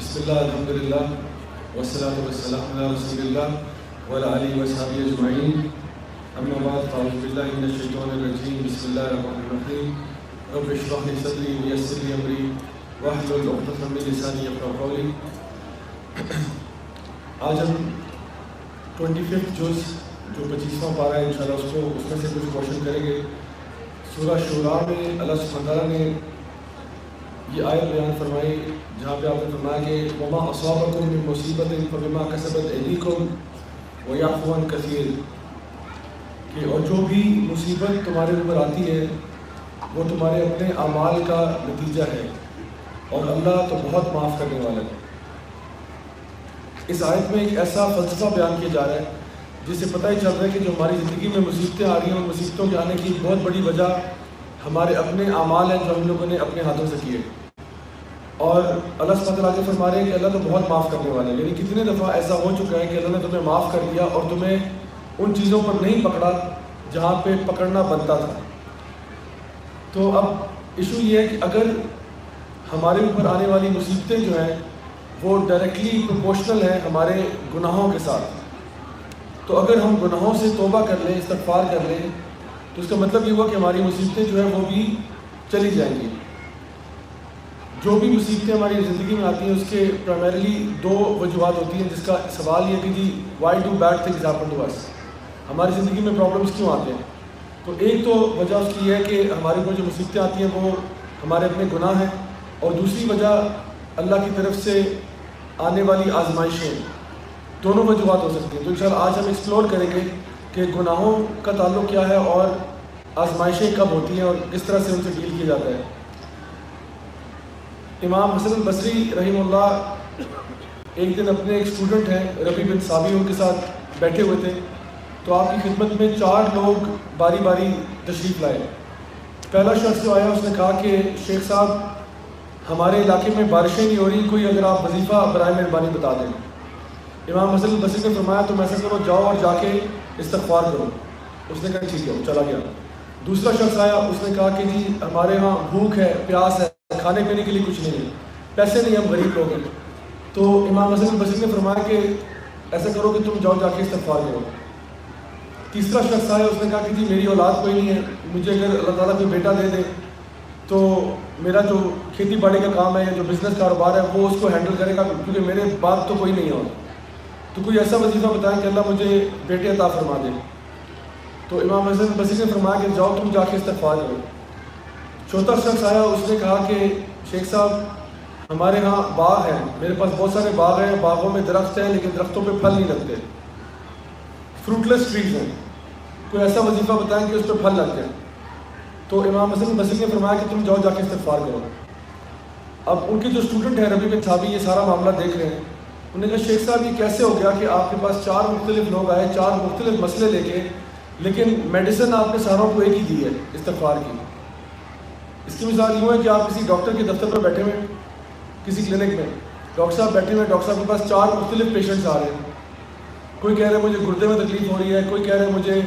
بسم اللہ الحمد للہ والصلاة والسلام علی رسول اللہ وعلی آلہ وصحبہ اجمعین اما بعد فاعوذ باللہ من الشیطان الرجیم بسم اللہ الرحمن الرحیم رب اشرح لي صدری ویسر لي امری واحلل عقدۃ من لسانی یفقہوا قولی۔ آج ہم 25 جز جو 25واں پارہ ہے انشاءاللہ اس میں سے کچھ کوشچن کریں گے۔ سورہ شورا میں اللہ سبحانہ تعالیٰ نے یہ آیت بیان فرمائی جہاں پہ آپ نے فرمایا کہ وما اصابکم من مصیبت فبما کسبت ایدیکم ویعفو عن کثیر، کہ اور جو بھی مصیبت تمہارے اوپر آتی ہے وہ تمہارے اپنے اعمال کا نتیجہ ہے اور اللہ تو بہت معاف کرنے والا ہے۔ اس آیت میں ایک ایسا فلسفہ بیان کیا جا رہا ہے جس سے پتہ ہی چل رہا ہے کہ جو ہماری زندگی میں مصیبتیں آ رہی ہیں ان مصیبتوں کے آنے کی بہت بڑی وجہ ہمارے اپنے اعمال ہیں جو ہم لوگوں نے اپنے ہاتھوں سے کیے، اور اللہ سبحانہ وتعالیٰ فرما رہے ہیں کہ اللہ تو بہت معاف کرنے والا ہے۔ یعنی کتنے دفعہ ایسا ہو چکا ہے کہ اللہ نے تمہیں معاف کر دیا اور تمہیں ان چیزوں پر نہیں پکڑا جہاں پہ پکڑنا بنتا تھا۔ تو اب ایشو یہ ہے کہ اگر ہمارے اوپر آنے والی مصیبتیں جو ہیں وہ ڈائریکٹلی پروپورشنل ہیں ہمارے گناہوں کے ساتھ، تو اگر ہم گناہوں سے توبہ کر لیں، استغفار کر لیں، تو اس کا مطلب یہ ہوا کہ ہماری مصیبتیں جو ہیں وہ بھی چلی جائیں گی۔ جو بھی مصیبتیں ہماری زندگی میں آتی ہیں اس کے پرائمریلی دو وجوہات ہوتی ہیں، جس کا سوال یہ کہ جی why do bad things happen to us, ہماری زندگی میں پرابلمس کیوں آتے ہیں؟ تو ایک تو وجہ اس کی یہ ہے کہ ہمارے اوپر جو مصیبتیں آتی ہیں وہ ہمارے اپنے گناہ ہیں، اور دوسری وجہ اللہ کی طرف سے آنے والی آزمائشیں، دونوں وجوہات ہو سکتی ہیں۔ تو انشاءاللہ آج ہم ایکسپلور کریں گے کہ گناہوں کا تعلق کیا ہے اور آزمائشیں کب ہوتی ہیں اور کس طرح سے ان سے ڈیل کیا جاتا ہے۔ امام حسن البصری رحمہ اللہ ایک دن اپنے ایک اسٹوڈنٹ ہیں ربیع بن ثابت ان کے ساتھ بیٹھے ہوئے تھے، تو آپ کی خدمت میں 4 لوگ باری باری تشریف لائے۔ پہلا شخص جو آیا اس نے کہا کہ شیخ صاحب ہمارے علاقے میں بارشیں نہیں ہو رہی، کوئی اگر آپ وظیفہ برائے مہربانی بتا دیں۔ امام حسن البصری نے فرمایا تم ایسا کرو، جاؤ اور جا کے استغفار کرو۔ اس نے کہا ٹھیک ہے، وہ چلا گیا۔ دوسرا شخص آیا، اس نے کہا کہ جی ہمارے ہاں بھوک ہے، پیاس ہے، کھانے پینے کے لیے کچھ نہیں ہے، پیسے نہیں، ہم غریب لوگ ہیں۔ تو امام حسن البصری نے فرمایا کہ ایسا کرو کہ تم جاؤ جا کے استغفار کرو۔ تیسرا شخص آیا، اس نے کہا کہ جی میری اولاد کوئی نہیں ہے، مجھے اگر اللہ تعالیٰ کوئی بیٹا دے دے تو میرا جو کھیتی باڑی کا کام ہے یا جو بزنس کاروبار ہے وہ اس کو ہینڈل کرے گا، کیونکہ میرے باپ تو کوئی نہیں ہے، تو کوئی ایسا وظیفہ بتائیں کہ اللہ مجھے بیٹے عطا فرما دے۔ تو امام حسن البصری نے فرمایا کہ جاؤ تم جا کے استغفار کرو۔ چوتھا شخص آیا، اس نے کہا کہ شیخ صاحب ہمارے ہاں باغ ہیں، میرے پاس بہت سارے باغ ہیں، باغوں میں درخت ہیں لیکن درختوں پہ پھل نہیں لگتے، فروٹلیس ٹریز ہیں، کوئی ایسا وظیفہ بتائیں کہ اس پہ پھل لگ جائیں۔ تو امام حسن البصری نے فرمایا کہ تم جاؤ جا کے استغفار کرو۔ اب ان کے جو اسٹوڈنٹ ہیں ربیع بن ثابت یہ سارا معاملہ دیکھ رہے ہیں، انہوں نے کہا شیخ صاحب یہ کیسے ہو گیا کہ آپ کے پاس 4 مختلف لوگ آئے، 4 مختلف مسئلے لے کے، لیکن میڈیسن آپ نے ساروں کو ایک ہی دی ہے، استغفار کی۔ اس کی مثال یوں ہے کہ آپ کسی ڈاکٹر کے دفتر پر بیٹھے ہوئے، کسی کلینک میں ڈاکٹر صاحب بیٹھے ہوئے، ڈاکٹر صاحب کے پاس 4 مختلف پیشنٹس آ رہے ہیں، کوئی کہہ رہا ہے مجھے گردے میں تکلیف ہو رہی ہے، کوئی کہہ رہا ہے مجھے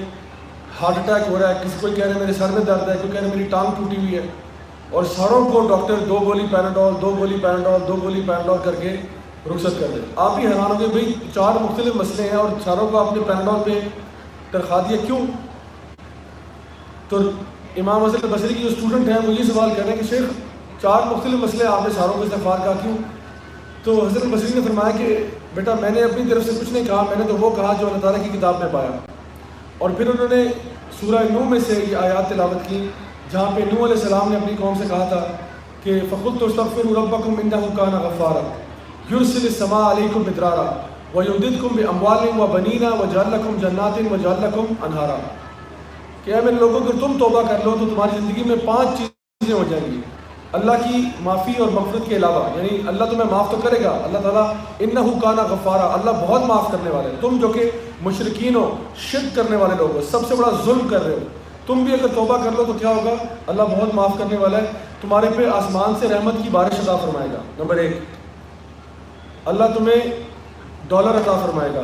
ہارٹ اٹیک ہو رہا ہے، کوئی کہہ رہا ہے میرے سر میں درد ہے، کوئی کہہ رہا ہے میری ٹانگ ٹوٹی ہوئی ہے، اور ساروں کو ڈاکٹر 2 گولی پیناڈول 2 گولی پیناڈول 2 گولی پیناڈول کر کے رخصت کر دیں۔ آپ بھی حیران ہو گئے بھائی 4 مختلف مسئلے ہیں اور ساروں کو آپ نے پیناڈول پہ ترخوا دیا، کیوں؟ تو امام حسن البصری کی جو اسٹوڈنٹ ہیں وہ یہ سوال کر رہے ہیں کہ شیخ 4 مختلف مسئلے آپ نے ساروں کو استغفار کہا، کیوں؟ تو حسن البصری نے فرمایا کہ بیٹا میں نے اپنی طرف سے کچھ نہیں کہا، میں نے تو وہ کہا جو اللہ تعالیٰ کی کتاب میں پایا۔ اور پھر انہوں نے سورہ نوح میں سے یہ آیات تلاوت کی جہاں پہ نوح علیہ السلام نے اپنی قوم سے کہا تھا کہ فَقُلْتُ اسْتَغْفِرُوا رَبَّكُمْ إِنَّهُ كَانَ غَفَّارًا يُرْسِلِ السَّمَاءَ عَلَيْكُمْ مِدْرَارًا وَيُمْدِدْكُمْ بِأَمْوَالٍ وَبَنِينَ وَيَجْعَلْ لَكُمْ جَنَّاتٍ وَيَجْعَلْ لَكُمْ أَنْهَارًا، کہ اے میرے لوگوں اگر تم توبہ کر لو تو تمہاری زندگی میں 5 چیزیں ہو جائیں گی اللہ کی معافی اور مغفرت کے علاوہ، یعنی اللہ تمہیں معاف تو کرے گا، اللہ تعالیٰ إِنَّهُ كَانَ غَفَّارًا، اللہ بہت معاف کرنے والے، تم جو کہ مشرکین ہو، شرک کرنے والے لوگ ہو، سب سے بڑا ظلم کر رہے ہو، تم بھی اگر توبہ کر لو تو کیا ہوگا؟ اللہ بہت معاف کرنے والا ہے، تمہارے پہ آسمان سے رحمت کی بارش عطا فرمائے گا۔ نمبر 1، اللہ تمہیں ڈالر عطا فرمائے گا،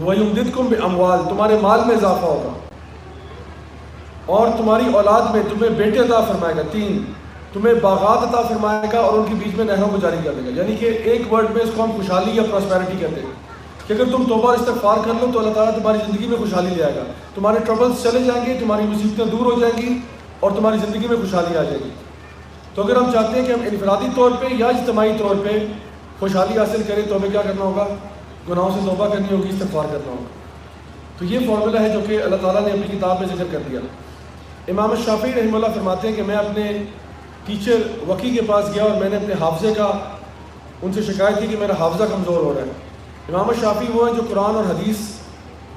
وَيُمْدِدْكُمْ بِأَمْوَالٍ، تمہارے مال میں اضافہ ہوگا، اور تمہاری اولاد میں تمہیں بیٹے عطا فرمائے گا۔ 3، تمہیں باغات عطا فرمائے گا اور ان کے بیچ میں نہروں کو جاری کر دے گا. یعنی کہ ایک ورڈ میں اس کو ہم خوشحالی یا پراسپیرٹی کہتے ہیں کہ اگر تم توبہ استغفار کر لو تو اللہ تعالیٰ تمہاری زندگی میں خوشحالی لے آئے گا. تمہارے ٹربلز چلے جائیں گے, تمہاری مصیبتیں دور ہو جائیں گی اور تمہاری زندگی میں خوشحالی آ جائے گی. تو اگر ہم چاہتے ہیں کہ ہم انفرادی طور پہ یا اجتماعی طور پہ خوشحالی حاصل کریں تو ہمیں کیا کرنا ہوگا؟ گناہوں سے توبہ کرنی ہوگی, استغفار کرنا ہوگا. تو یہ فارمولہ ہے جو کہ اللہ تعالیٰ نے اپنی کتاب میں ذکر کر دیا. امام الشافعی رحمہ اللہ فرماتے ہیں کہ میں اپنے ٹیچر وکی کے پاس گیا اور میں نے اپنے حافظے کا ان سے شکایت کی کہ میرا حافظہ کمزور ہو رہا ہے. امام الشافعی وہ ہیں جو قرآن اور حدیث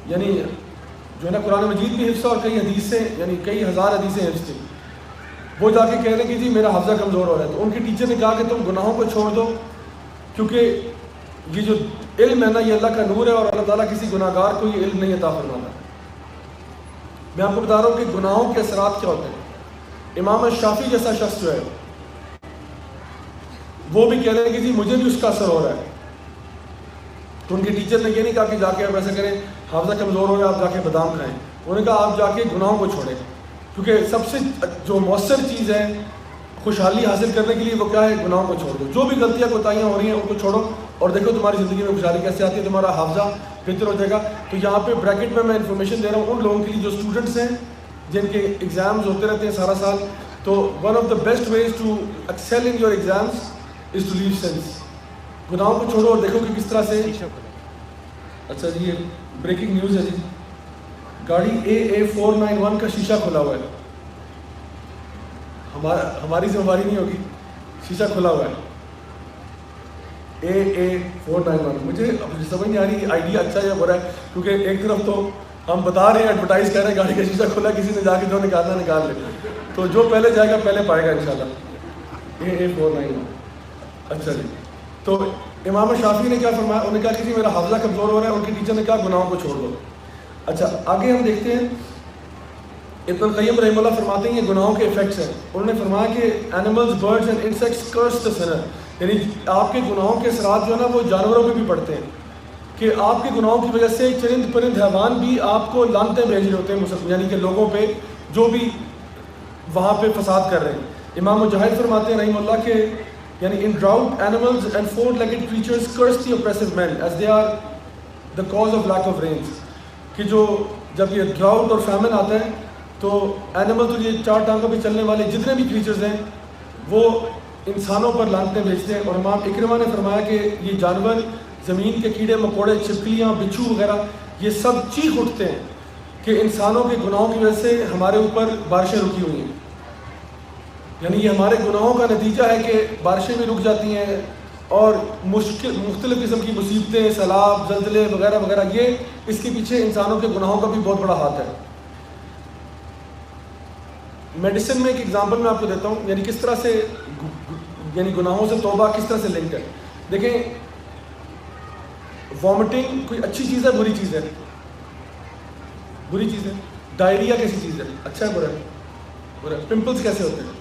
یعنی جو ہے نا قرآن مجید بھی حفظ اور کئی حدیثیں یعنی کئی ہزار حدیثیں حفظ تھیں. وہ جا کے کہہ رہے ہیں کہ جی میرا حافظہ کمزور ہو رہا ہے. تو ان کے ٹیچر نے کہا کہ تم گناہوں کو چھوڑ دو, کیونکہ یہ جو علم ہے نا یہ اللہ کا نور ہے اور اللہ تعالیٰ کسی گناہ گار کو یہ علم نہیں عطا فرماتا. میں آپ کو بتا رہا ہوں کہ گناہوں کے اثرات کیا ہوتے ہیں. امام الشافعی جیسا شخص جو ہے وہ بھی کہہ رہے ہیں کہ جی مجھے بھی اس کا اثر ہو رہا ہے. تو ان کے ٹیچر نے یہ نہیں کہا کہ جا کے آپ ایسا کریں, حافظہ کمزور ہو رہا ہے آپ جا کے بادام کھائیں. انہوں نے کہا آپ جا کے گناہوں کو چھوڑیں, کیونکہ سب سے جو مؤثر چیز ہے خوشحالی حاصل کرنے کے لیے وہ کیا ہے؟ گناہوں کو چھوڑ دو. جو بھی غلطیاں کوتاہیاں ہو رہی ہیں ان کو چھوڑو اور دیکھو تمہاری زندگی میں خوشحالی کیسے آتی ہے, تمہارا حافظہ بہتر ہو جائے گا. تو یہاں پہ بریکٹ میں انفارمیشن دے رہا ہوں ان لوگوں کے لیے جو اسٹوڈنٹس ہیں جن کے ایگزامز ہوتے رہتے ہیں سارا سال. تو one of the best ways to excel in your exams is to leave sins. گناہوں کو چھوڑو اور دیکھو کہ کس طرح سے. اچھا جی یہ بریکنگ نیوز ہے جی, گاڑی AA491 کا شیشہ کھلا ہوا ہے. ہماری ذمہ داری نہیں ہوگی, شیشہ کھلا ہوا ہے. AA491 مجھے سمجھ نہیں آ رہی آئیڈیا اچھا یا برا ہے, کیونکہ ایک طرف تو ہم بتا رہے ہیں ایڈورٹائز کر رہے ہیں گاڑی کا شیشہ کھلا, کسی نے جا کے جو نکالنا نکال لے, تو جو پہلے جائے گا پہلے پائے گا انشاءاللہ. AA491. اچھا جی, تو امام شافعی نے کیا فرمایا؟ انہوں نے کہا کہ جی میرا حافظہ کمزور ہو رہا ہے. ان کے ٹیچر نے کہا گناہوں کو چھوڑ دو. اچھا آگے ہم دیکھتے ہیں ابن القیم رحمہ اللہ فرماتے ہیں یہ گناہوں کے ایفیکٹس ہیں. انہوں نے فرمایا کہ animals, birds and insects curse the sinner, یعنی آپ کے گناہوں کے اثرات جو ہے نا وہ جانوروں پہ بھی پڑتے ہیں, کہ آپ کے گناہوں کی وجہ سے چرند پرند حیوان بھی آپ کو لعنتیں بھیج رہے ہوتے ہیں, یعنی کہ لوگوں پہ جو بھی وہاں پہ فساد کر رہے ہیں. امام مجاہد فرماتے ہیں رحمہ اللہ کہ یعنی in drought animals and four-legged creatures curse the oppressive men as they are the cause of lack of rains. کہ جو جب یہ drought اور famine آتا ہے تو animal تو یہ چار ٹانگوں پہ چلنے والے جتنے بھی creatures ہیں وہ انسانوں پر لعنتیں بھیجتے ہیں. اور امام اکرمہ نے فرمایا کہ یہ جانور زمین کے کیڑے مکوڑے, چھپکلیاں, بچھو وغیرہ یہ سب چیخ اٹھتے ہیں کہ انسانوں کے گناہوں کی وجہ سے ہمارے اوپر بارشیں رکی ہوئی ہیں. یعنی یہ ہمارے گناہوں کا نتیجہ ہے کہ بارشیں بھی رک جاتی ہیں اور مختلف قسم کی مصیبتیں, سیلاب, زلزلے وغیرہ وغیرہ, یہ اس کے پیچھے انسانوں کے گناہوں کا بھی بہت بڑا ہاتھ ہے. میڈیسن میں ایک ایگزامپل میں آپ کو دیتا ہوں, یعنی کس طرح سے یعنی گناہوں سے توبہ کس طرح سے لنک ہے. دیکھیں وامٹنگ کوئی اچھی چیز ہے بری چیز ہے؟ بری چیز ہے. ڈائریا کیسی چیز ہے؟ اچھا ہے برا ہے؟ برا. پمپلز کیسے ہوتے ہیں؟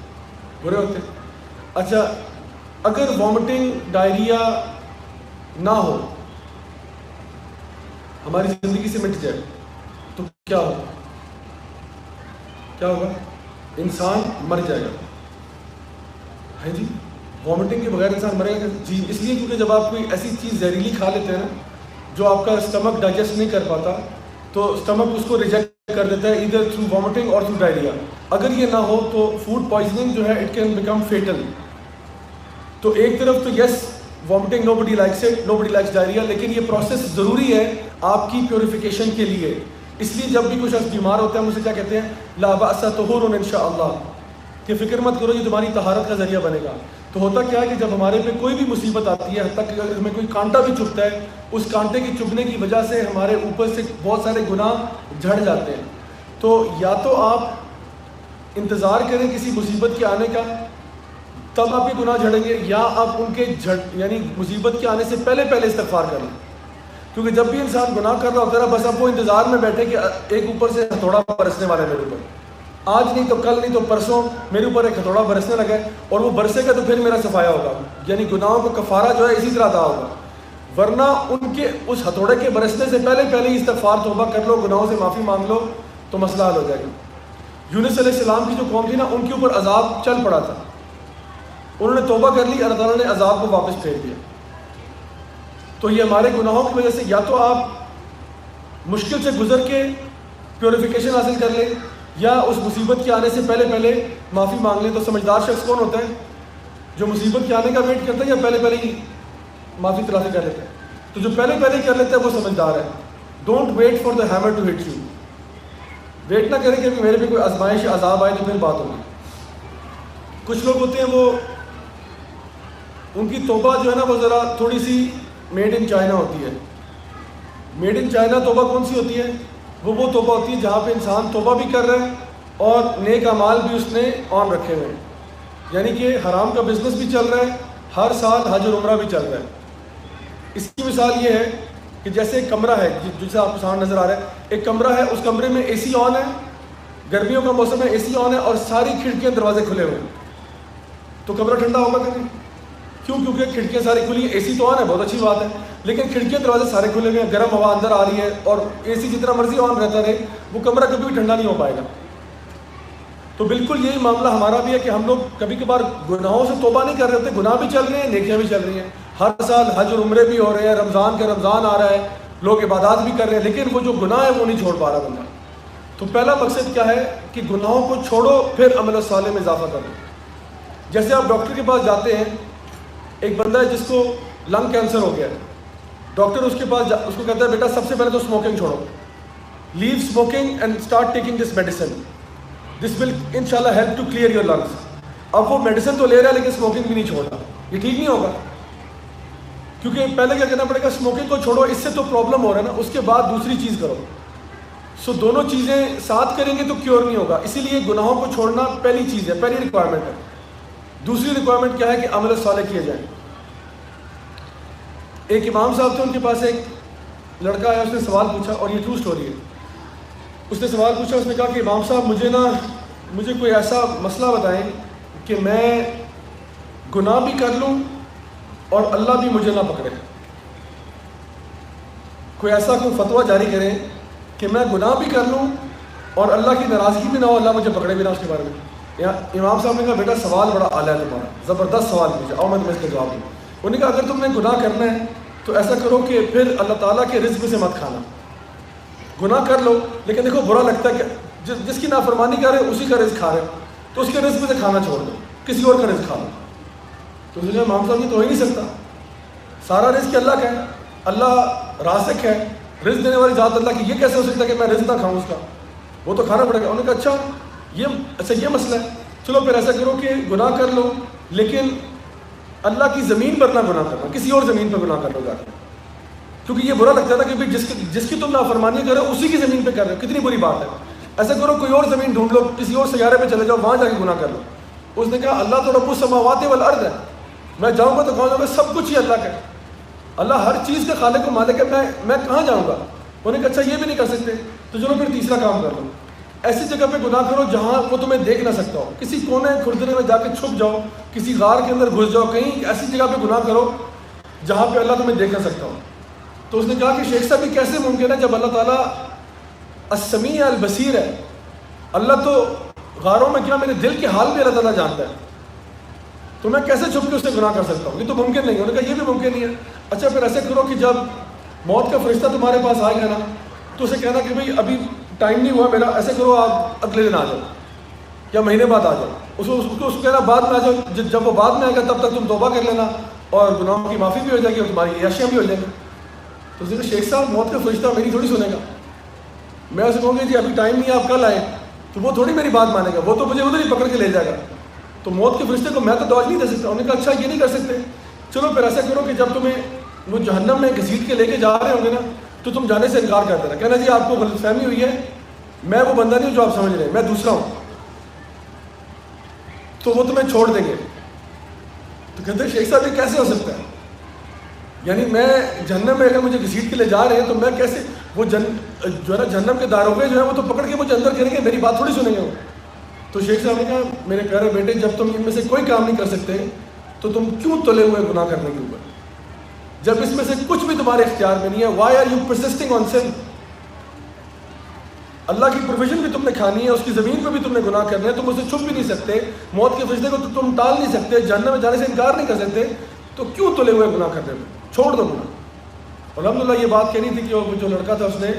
برے ہوتے ہیں. اچھا اگر وامٹنگ ڈائریا نہ ہو, ہماری زندگی سے مٹ جائے تو کیا ہوگا؟ کیا ہوگا؟ انسان مر جائے گا. ہے جی, وامٹنگ کے بغیر انسان مرے گا جی. اس لیے کیونکہ جب آپ کوئی ایسی چیز زہریلی کھا لیتے ہیں نا جو آپ کا اسٹمک ڈائجسٹ نہیں کر پاتا تو اسٹمک اس کو ریجیکٹ کر دیتا ہے ایدر تھرو وامٹنگ اور تھرو ڈائریا. اگر یہ نہ ہو تو فوڈ پوائزننگ جو ہے اٹ کین بیکم فیٹل. تو ایک طرف تو یس vomiting nobody likes it, nobody likes diarrhoea, لیکن یہ پروسیس ضروری ہے آپ کی پیوریفیکیشن کے لیے. اس لیے جب بھی کوئی شخص بیمار ہوتا ہے ہم اسے کیا کہتے ہیں؟ لا بأس طہور ان شاء اللہ, کہ فکر مت کرو یہ تمہاری طہارت کا ذریعہ بنے گا. تو ہوتا کیا ہے کہ جب ہمارے پہ کوئی بھی مصیبت آتی ہے, حتیٰ کہ اگر ہمیں کوئی کانٹا بھی چبھتا ہے, اس کانٹے کی چبھنے کی وجہ سے ہمارے اوپر سے بہت سارے گناہ جھڑ جاتے ہیں. تو یا تو آپ انتظار کریں کسی مصیبت کے آنے کا, تب آپ کے گناہ جھڑیں گے, یا آپ ان کے یعنی مصیبت کے آنے سے پہلے استغفار کریں. کیونکہ جب بھی انسان گناہ کر رہا ہوتا ہے بس اب وہ انتظار میں بیٹھے کہ ایک اوپر سے ہتھوڑا برسنے والا ہے میرے اوپر, آج نہیں تو کل نہیں تو پرسوں میرے اوپر ایک ہتھوڑا برسنے لگا ہے اور وہ برسے گا تو پھر میرا صفایا ہوگا. یعنی گناہوں کا کفارہ جو ہے اسی طرح ادا ہوگا. ورنہ ان کے اس ہتھوڑے کے برسنے سے پہلے ہی استغفار توبہ کر لو, گناہوں سے معافی مانگ لو تو مسئلہ حل ہو جائے گا. یونس علیہ السلام کی جو قوم تھی نا ان کے اوپر عذاب چل پڑا تھا, انہوں نے توبہ کر لی, اللہ تعالیٰ نے عذاب کو واپس پھیر دیا. تو یہ ہمارے گناہوں کی وجہ سے یا تو آپ مشکل سے گزر کے پیوریفیکیشن حاصل کر لیں, یا اس مصیبت کے آنے سے پہلے معافی مانگ لیں. تو سمجھدار شخص کون ہوتا ہے؟ جو مصیبت کے آنے کا ویٹ کرتا ہے یا پہلے ہی معافی تلافی کر لیتا ہے؟ تو جو پہلے کر لیتا ہے وہ سمجھدار ہے. Don't wait for the hammer to hit you. Wait نہ کریں کہ میرے پہ کوئی آزمائش عذاب آئے تو پھر بات ہوگی. کچھ لوگ ہوتے ہیں وہ ان کی توبہ جو ہے نا وہ ذرا تھوڑی سی میڈ ان چائنا ہوتی ہے. میڈ ان چائنا توبہ کون سی ہوتی ہے؟ وہ توبہ ہوتی ہے جہاں پہ انسان توبہ بھی کر رہا ہے اور نیک اعمال بھی اس نے آن رکھے ہوئے ہیں. یعنی کہ حرام کا بزنس بھی چل رہا ہے, ہر سال حج اور عمرہ بھی چل رہا ہے. اس کی مثال یہ ہے کہ جیسے ایک کمرہ ہے جسے آپ کو سامنے نظر آ رہا ہے, ایک کمرہ ہے, اس کمرے میں اے سی آن ہے, گرمیوں کا موسم ہے, اے سی آن ہے اور ساری کھڑکیاں دروازے کھلے ہوئے ہیں. تو کمرہ ٹھنڈا ہوگا کہ نہیں؟ کیوں؟ کیونکہ کھڑکیاں ساری کھلی ہیں. اے سی تو آن ہے, بہت اچھی بات ہے, لیکن کھڑکیاں دروازے سارے کھلے ہوئے ہیں, گرم ہوا اندر آ رہی ہے, اور اے سی جتنا مرضی آن رہتا رہے وہ کمرہ کبھی بھی ٹھنڈا نہیں ہو پائے گا. تو بالکل یہی معاملہ ہمارا بھی ہے کہ ہم لوگ کبھی کبھار گناہوں سے توبہ نہیں کر رہے ہوتے, گناہ بھی چل رہے ہیں, نیکیاں بھی چل رہی ہیں, ہر سال حج اور عمرے بھی ہو رہے ہیں, رمضان کا رمضان آ رہا ہے, لوگ عبادات بھی کر رہے ہیں, لیکن وہ جو گناہ ہے وہ نہیں چھوڑ پا رہا بندہ. تو پہلا مقصد کیا ہے کہ گناہوں کو چھوڑو, پھر عمل صالح میں اضافہ کرو. جیسے آپ ڈاکٹر کے پاس جاتے ہیں, ایک بندہ ہے جس کو لنگ کینسر ہو گیا ہے, ڈاکٹر اس کے پاس اس کو کہتا ہے بیٹا سب سے پہلے تو اسموکنگ چھوڑو, leave smoking and start taking this medicine, this will انشاءاللہ help to clear your lungs. اب وہ میڈیسن تو لے رہا ہے لیکن اسموکنگ بھی نہیں چھوڑ رہا, یہ ٹھیک نہیں ہوگا. کیونکہ پہلے کیا کرنا پڑے گا, اسموکنگ کو چھوڑو, اس سے تو پرابلم ہو رہا ہے نا, اس کے بعد دوسری چیز کرو. سو دونوں چیزیں ساتھ کریں گے تو کیور نہیں ہوگا. اسی لیے گناہوں کو چھوڑنا پہلی چیز ہے, پہلی ریکوائرمنٹ ہے. دوسری ریکوائرمنٹ کیا ہے کہ عمل صالح کیے جائیں. ایک امام صاحب تھے, ان کے پاس ایک لڑکا آیا, اس نے سوال پوچھا, اور یہ ٹرو سٹوری ہے. اس نے سوال پوچھا, اس نے کہا کہ امام صاحب مجھے کوئی ایسا مسئلہ بتائیں کہ میں گناہ بھی کر لوں اور اللہ بھی مجھے نہ پکڑے. کوئی ایسا کوئی فتویٰ جاری کریں کہ میں گناہ بھی کر لوں اور اللہ کی ناراضگی بھی نہ ہو, اللہ مجھے پکڑے بھی نہ. اس کے بارے میں امام صاحب نے کہا بیٹا سوال بڑا اعلیٰ ہے تمہارا, زبردست سوال پوچھا, اور میں تمہیں اس کا جواب دوں. انہوں نے کہا اگر تم نے گناہ کرنا ہے تو ایسا کرو کہ پھر اللہ تعالیٰ کے رزق میں سے مت کھانا. گناہ کر لو, لیکن دیکھو برا لگتا ہے کہ جس کی نافرمانی کر رہے اسی کا رزق کھا رہے, تو اس کے رزق میں سے کھانا چھوڑ دو, کسی اور کا رزق کھا لو. تو اس نے کہا امام صاحب یہ تو ہو ہی نہیں سکتا, سارا رزق اللہ کا ہے, اللہ رازق ہے, رزق دینے والی ذات اللہ کی, یہ کیسے ہو سکتا ہے کہ میں رزق نہ کھاؤں اس کا, وہ تو کھانا پڑے گا. انہوں نے کہا اچھا یہ مسئلہ ہے, چلو پھر ایسا کرو کہ گناہ کر لو لیکن اللہ کی زمین پر نہ گناہ کرنا, کسی اور زمین پر گناہ کر لو جا کے. کیونکہ یہ برا لگتا تھا کہ بھائی جس کی تم نافرمانی کر رہے ہو اسی کی زمین پہ کر رہے ہو, کتنی بری بات ہے. ایسا کرو کوئی اور زمین ڈھونڈ لو, کسی اور سیارے پہ چلے جاؤ, وہاں جا کے گناہ کر لو. اس نے کہا اللہ تو رب السماوات والارض ہے, میں جاؤں گا تو کہاں جاؤں گا, سب کچھ ہی اللہ کا ہے, اللہ ہر چیز کا خالق و مالک ہے, میں کہاں جاؤں گا. انہوں نے کہا اچھا یہ بھی نہیں کر سکتے, تو چلو پھر تیسرا کام کر لو, ایسی جگہ پہ گناہ کرو جہاں وہ تمہیں دیکھ نہ سکتا ہو, کسی کونے کھردرے میں جا کے چھپ جاؤ, کسی غار کے اندر گھس جاؤ, کہیں ایسی جگہ پہ گناہ کرو جہاں پہ اللہ تمہیں دیکھ نہ سکتا ہو. تو اس نے کہا کہ شیخ صاحب یہ کیسے ممکن ہے جب اللہ تعالیٰ السمیع البصیر ہے, اللہ تو غاروں میں کیا میرے دل کے حال بھی اللہ تعالیٰ جانتا ہے, تو میں کیسے چھپ کے اس سے گناہ کر سکتا ہوں, یہ تو ممکن نہیں. انہوں نے کہا یہ بھی ممکن نہیں ہے. اچھا پھر ایسے کرو کہ جب موت کا فرشتہ تمہارے پاس آئے گا نا تو اسے کہنا کہ بھائی ابھی ٹائم نہیں ہوا میرا, ایسے کرو آپ اگلے دن آ جاؤ یا مہینے بعد آ جاؤ. اس کو کہنا بعد میں آ جاؤ, جب وہ بعد میں آئے گا تب تک تم توبہ کر لینا اور گناہوں کی معافی بھی ہو جائے گی اور تمہاری عیاشیاں بھی ہو جائیں گی. تو اس نے کہا شیخ صاحب موت کا فرشتہ میری تھوڑی سنے گا, میں اسے کہوں گی جی ابھی ٹائم نہیں ہے آپ کل آئیں, تو وہ تھوڑی میری بات مانے گا, وہ تو مجھے ادھر ہی پکڑ کے لے جائے گا. تو موت کے فرشتے کو میں تو دعوت نہیں دے سکتا. انہوں نے کہا اچھا یہ نہیں کر سکتے, چلو پھر ایسا کرو کہ جب تمہیں وہ جہنم میں گھسیٹ کے لے کے جا رہے ہوں گے نا تو تم جانے سے انکار کر دینا, کہنا جی آپ کو غلط فہمی ہوئی ہے, میں وہ بندہ نہیں ہوں جو آپ سمجھ رہے ہیں, میں دوسرا ہوں. تو وہ تمہیں چھوڑ دیں گے. تو کہتے ہیں شیخ صاحب یہ کیسے ہو سکتا ہے, یعنی میں جہنم میں اگر مجھے گھسیٹ کے لے جا رہے ہیں تو میں کیسے, وہ جو ہے نا جہنم کے داروغے جو ہیں وہ تو پکڑ کے مجھے اندر کریں گے, میری بات تھوڑی سنیں گے وہ. تو شیخ صاحب نے کہا میرے پیارے بیٹے جب تم ان میں سے کوئی کام نہیں کر سکتے تو تم کیوں تلے ہوئے گناہ کرنے کے اوپر, جب اس میں سے کچھ بھی تمہارے اختیار میں نہیں ہے. وائی آر یو پرسسٹنگ آن سن, اللہ کی پروویژن بھی تم نے کھانی ہے, اس کی زمین پہ بھی تم نے گناہ کرنے ہیں, تم اسے چھپ بھی نہیں سکتے, موت کے فیصلے کو تو تم ٹال نہیں سکتے, جہنم میں جانے سے انکار نہیں کر سکتے, تو کیوں تلے ہوئے گناہ کرنے میں, چھوڑ دو گناہ. اور الحمدللہ یہ بات کہنی تھی کہ وہ جو لڑکا تھا اس نے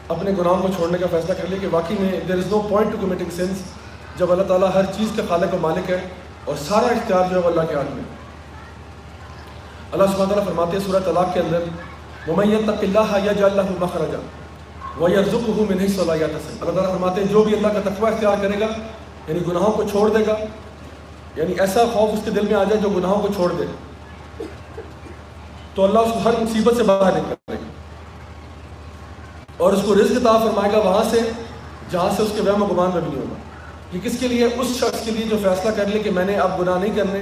اپنے گناہوں کو چھوڑنے کا فیصلہ کر لیا کہ واقعی میں دیر از نو پوائنٹ ٹو کمیٹنگ سنس, جب اللہ تعالیٰ ہر چیز کا خالق و مالک ہے اور سارا اختیار جو ہے وہ اللہ کے ہاتھ میں. اللہ سبحانہ وتعالیٰ فرماتے ہیں سورہ طلاق کے اندر, وَمَن يَتَّقِ اللَّهَ يَجْعَل لَّهُ مَخْرَجًا وَيَرْزُقْهُ مِنْ حَيْثُ لَا يَحْتَسِبُ. اللہ تعالیٰ فرماتے ہیں جو بھی اللہ کا تقوی اختیار کرے گا, یعنی گناہوں کو چھوڑ دے گا, یعنی ایسا خوف اس کے دل میں آ جائے جو گناہوں کو چھوڑ دے, تو اللہ اس کو ہر مصیبت سے باہر نکالے گا اور اس کو رزق عطا فرمائے گا وہاں سے جہاں سے اس کے وہم و گمان میں بھی نہیں ہوگا. یہ کس کے لیے؟ اس شخص کے لیے جو فیصلہ کر لے کہ میں نے اب گناہ نہیں کرنے,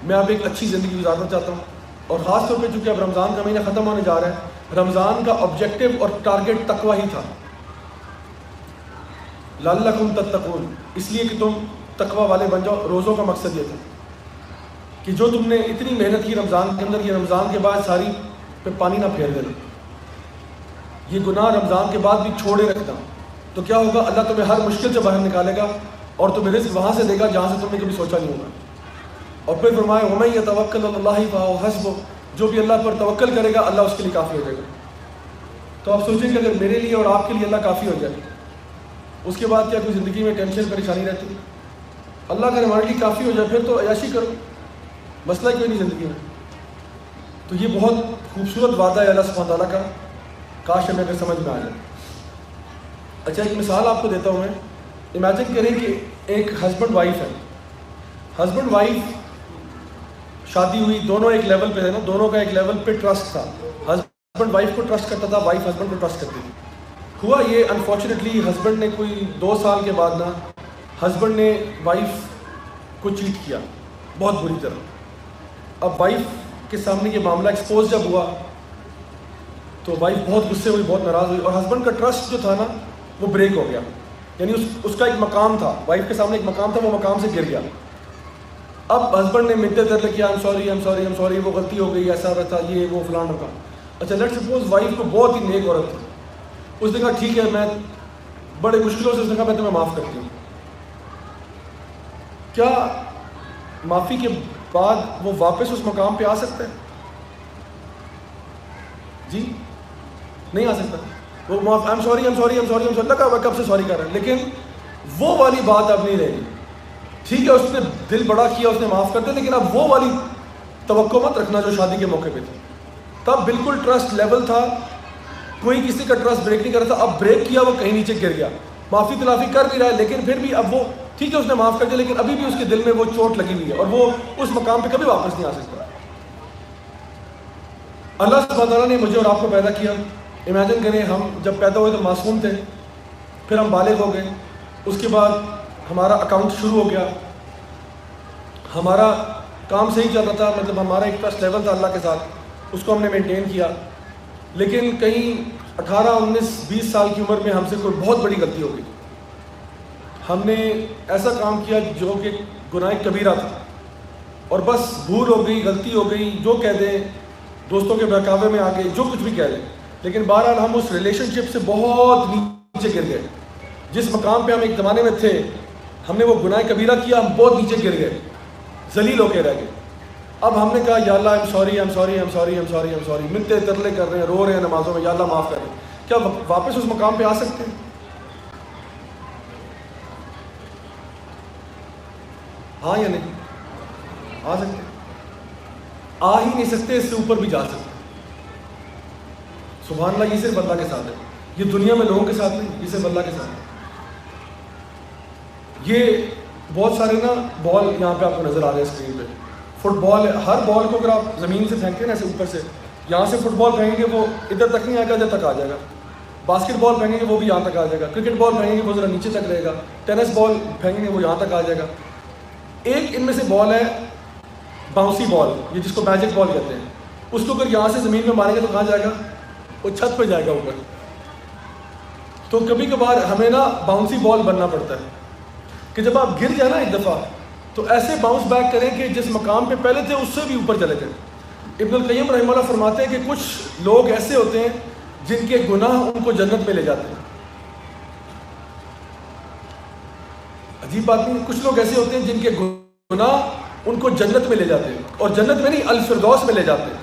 میں اب ایک اچھی زندگی گزارنا چاہتا ہوں. اور خاص طور پہ چونکہ اب رمضان کا مہینہ ختم ہونے جا رہا ہے, رمضان کا آبجیکٹو اور ٹارگیٹ تقوی ہی تھا, لعلکم تتقون, اس لیے کہ تم تقوی والے بن جاؤ. روزوں کا مقصد یہ تھا کہ جو تم نے اتنی محنت کی رمضان کے اندر, یہ رمضان کے بعد ساری پہ پانی نہ پھیر دینا, یہ گناہ رمضان کے بعد بھی چھوڑے رکھنا, تو کیا ہوگا؟ اللہ تمہیں ہر مشکل سے باہر نکالے گا اور تمہیں رزق وہاں سے دے گا جہاں سے تم نے کبھی سوچا نہیں ہوگا. اور پھر فرمایا وَمَن يَتَوَكَّلْ عَلَى اللَّهِ فَهُوَ حَسْبُهُ, جو بھی اللہ پر توکل کرے گا اللہ اس کے لیے کافی ہو جائے گا. تو آپ سوچیں کہ اگر میرے لیے اور آپ کے لیے اللہ کافی ہو جائے, اس کے بعد کیا کوئی زندگی میں ٹینشن پریشانی رہتی؟ اللہ اگر ہمارے لیے کافی ہو جائے پھر تو عیاشی کرو, مسئلہ کوئی نہیں زندگی میں. تو یہ بہت خوبصورت وعدہ ہے اللہ سبحانہ تعالیٰ کا, کاش ہمیں اگر سمجھ میں آ جائے. اچھا ایک مثال آپ کو دیتا ہوں میں. امیجن کریں کہ ایک ہسبینڈ وائف ہے, ہسبینڈ وائف شادی ہوئی, دونوں ایک لیول پہ ہے نا, دونوں کا ایک لیول پہ ٹرسٹ تھا. ہسبینڈ وائف کو ٹرسٹ کرتا تھا, وائف ہسبینڈ کو ٹرسٹ کرتی تھی. ہوا یہ انفارچونیٹلی ہسبینڈ نے کوئی 2 سال کے بعد نا ہسبینڈ نے وائف کو چیٹ کیا بہت بری طرح. اب وائف کے سامنے یہ معاملہ ایکسپوز جب ہوا تو وائف بہت غصے ہوئی, بہت ناراض ہوئی, اور ہسبینڈ کا ٹرسٹ جو تھا نا وہ بریک ہو گیا. یعنی اس کا ایک مقام تھا, وائف کے سامنے ایک مقام تھا, وہ مقام سے گر گیا. اب ہسبینڈ نے منتیں ترلے کیا, ایم سوری, وہ غلطی ہو گئی, ایسا ویسا, یہ وہ فلان کا. اچھا لیٹ سپوز وائف کو بہت ہی نیک عورت تھی, اس نے کہا ٹھیک ہے, میں بڑے مشکلوں سے اس نے کہا میں تمہیں معاف کرتی ہوں. کیا معافی کے بعد وہ واپس اس مقام پہ آ سکتا ہے؟ جی نہیں آ سکتا. وہ ایم سوری اللہ کا کب سے سوری کر رہا ہے, لیکن وہ والی بات اب نہیں رہے گی. ٹھیک ہے اس نے دل بڑا کیا, اس نے معاف کر دیا, لیکن اب وہ والی توقع مت رکھنا جو شادی کے موقع پہ تھی. تب بالکل ٹرسٹ لیول تھا, کوئی کسی کا ٹرسٹ بریک نہیں کر رہا تھا. اب بریک کیا, وہ کہیں نیچے گر گیا, معافی تلافی کر بھی رہا ہے, لیکن پھر بھی اب وہ ٹھیک ہے اس نے معاف کر دیا, لیکن ابھی بھی اس کے دل میں وہ چوٹ لگی ہوئی ہے اور وہ اس مقام پہ کبھی واپس نہیں آ سکتا. اللہ سبحانہ تعالیٰ نے مجھے اور آپ کو پیدا کیا. امیجن کریں ہم جب پیدا ہوئے تو معصوم تھے, پھر ہم بالغ ہو گئے, اس کے بعد ہمارا اکاؤنٹ شروع ہو گیا, ہمارا کام صحیح چل رہا تھا, مطلب ہمارا ایک ٹرسٹ لیول تھا اللہ کے ساتھ, اس کو ہم نے مینٹین کیا. لیکن کہیں 18, 19, 20 سال کی عمر میں ہم سے کوئی بہت بڑی غلطی ہو گئی. ہم نے ایسا کام کیا جو کہ گناہ کبیرہ تھا, اور بس بھول ہو گئی, غلطی ہو گئی, جو کہہ دیں, دوستوں کے بہکاوے میں آ گئے, جو کچھ بھی کہہ دیں, لیکن بہرحال ہم اس ریلیشن شپ سے بہت نیچے گر گئے. جس مقام پہ ہم ایک زمانے میں تھے, ہم نے وہ گناہ کبیرہ کیا, ہم بہت نیچے گر گئے, ذلیل ہو کے رہ گئے. اب ہم نے کہا یا اللہ ایم سوری, منتیں ترلے کر رہے ہیں, رو رہے ہیں نمازوں میں, یا اللہ معاف کر دیں. کیا واپس اس مقام پہ آ سکتے ہیں؟ ہاں یا نہیں آ سکتے؟ آ ہی نہیں سکتے, اس سے اوپر بھی جا سکتے. سبحان اللہ, یہ صرف اللہ کے ساتھ ہے, یہ دنیا میں لوگوں کے ساتھ نہیں, یہ صرف اللہ کے ساتھ ہے. یہ بہت سارے نا بال یہاں پہ آپ کو نظر آ رہے ہیں اسکرین پہ, فٹ بال ہے. ہر بال کو اگر آپ زمین سے پھینکتے ہیں نا ایسے اوپر سے, یہاں سے فٹ بال پھینکیں گے وہ ادھر تک نہیں آئے گا, ادھر تک آ جائے گا. باسکٹ بال پھینکیں گے وہ بھی یہاں تک آ جائے گا. کرکٹ بال پھینکیں گے وہ ذرا نیچے تک رہے گا. ٹینس بال پھینکیں گے وہ یہاں تک آ جائے گا. ایک ان میں سے بال ہے باؤنسی بال, یہ جس کو میجک بال کہتے ہیں. اس کو اگر یہاں سے زمین میں ماریں گے تو کہاں جائے گا؟ وہ چھت پہ جائے گا اوپر. تو کبھی کبھار ہمیں نا باؤنسی بال بننا پڑتا ہے کہ جب آپ گر جائیں نا ایک دفعہ تو ایسے باؤنس بیک کریں کہ جس مقام پہ پہلے تھے اس سے بھی اوپر چلے جائیں. ابن القیم رحمہ اللہ فرماتے ہیں کہ کچھ لوگ ایسے ہوتے ہیں جن کے گناہ ان کو جنت میں لے جاتے ہیں, عجیب بات نہیں. کچھ لوگ ایسے ہوتے ہیں جن کے گناہ ان کو جنت میں لے جاتے ہیں, اور جنت میں نہیں الفردوس میں لے جاتے ہیں.